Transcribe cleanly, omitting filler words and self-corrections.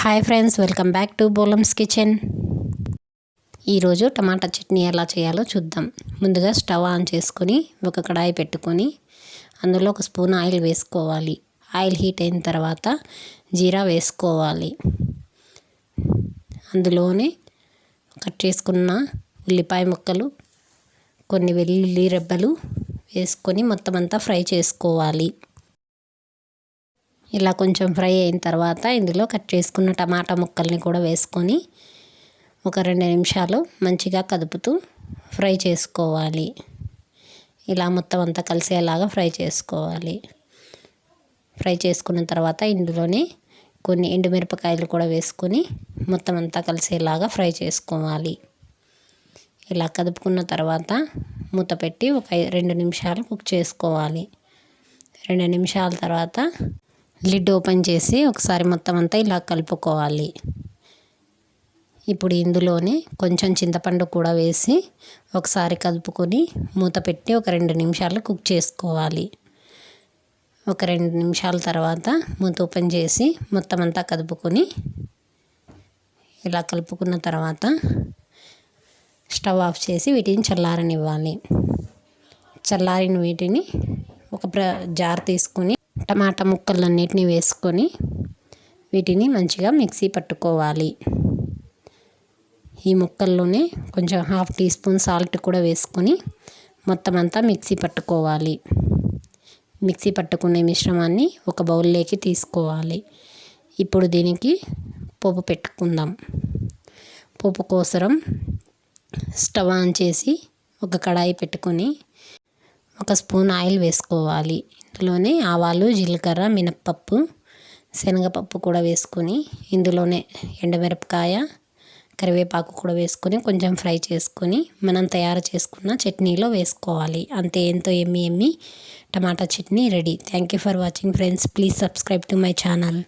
Hi friends, welcome back to Bolam's kitchen. ఈరోజు టమాటా చట్నీ ఎలా చేయాలో చూద్దాం. ముందుగా స్టవ్ ఆన్ చేసుకొని ఒక కడాయి పెట్టుకొని అందులో ఒక స్పూన్ ఆయిల్ వేసుకోవాలి. ఆయిల్ హీట్ అయిన తర్వాత జీరా వేసుకోవాలి. అందులోనే కట్ చేసుకున్న ఉల్లిపాయ ముక్కలు, కొన్ని వెల్లుల్లి రెబ్బలు వేసుకొని మొత్తం అంతా ఫ్రై చేసుకోవాలి. ఇలా కొంచెం ఫ్రై అయిన తర్వాత ఇందులో కట్ చేసుకున్న టమాటా ముక్కల్ని కూడా వేసుకొని ఒక 2 నిమిషాలు మంచిగా కదుపుతూ ఫ్రై చేసుకోవాలి. ఇలా మొత్తం అంతా కలిసేలాగా ఫ్రై చేసుకోవాలి. ఫ్రై చేసుకున్న తర్వాత ఇందులోనే కొన్ని ఎండుమిరపకాయలు కూడా వేసుకొని మొత్తం అంతా కలిసేలాగా ఫ్రై చేసుకోవాలి. ఇలా కదుపుకున్న తర్వాత మూత పెట్టి ఒక 2 నిమిషాలు కుక్ చేసుకోవాలి. 2 నిమిషాల తర్వాత లిడ్ ఓపెన్ చేసి ఒకసారి మొత్తం అంతా ఇలా కలుపుకోవాలి. ఇప్పుడు ఇందులోనే కొంచెం చింతపండు కూడా వేసి ఒకసారి కలుపుకొని మూత పెట్టి ఒక 2 నిమిషాలు కుక్ చేసుకోవాలి. ఒక 2 నిమిషాల తర్వాత మూత ఓపెన్ చేసి మొత్తం అంతా కలుపుకొని ఇలా కలుపుకున్న తర్వాత స్టవ్ ఆఫ్ చేసి వీటిని చల్లారనివ్వాలి. చల్లారిన వీటిని ఒక జార్ తీసుకొని టమాటా ముక్కలన్నిటిని వేసుకొని వీటిని మంచిగా మిక్సీ పట్టుకోవాలి. ఈ ముక్కల్లోనే కొంచెం 1/2 టీ స్పూన్ సాల్ట్ కూడా వేసుకొని మొత్తం అంతా మిక్సీ పట్టుకోవాలి. మిక్సీ పట్టుకునే మిశ్రమాన్ని ఒక బౌల్లోకి తీసుకోవాలి. ఇప్పుడు దీనికి పోపు పెట్టుకుందాం. పోపు కోసరం స్టవ్ ఆన్ చేసి ఒక కడాయి పెట్టుకొని ఒక స్పూన్ ఆయిల్ వేసుకోవాలి. ఇందులోనే ఆవాలు, జీలకర్ర, మినప్పప్పు, శనగపప్పు కూడా వేసుకొని ఇందులోనే ఎండుమిరపకాయ, కరివేపాకు కూడా వేసుకొని కొంచెం ఫ్రై చేసుకొని మనం తయారు చేసుకున్న చట్నీలో వేసుకోవాలి. అంతే, ఎంతో ఎమ్మి టమాటా chutney ready. Thank you for watching friends. Please subscribe to my channel.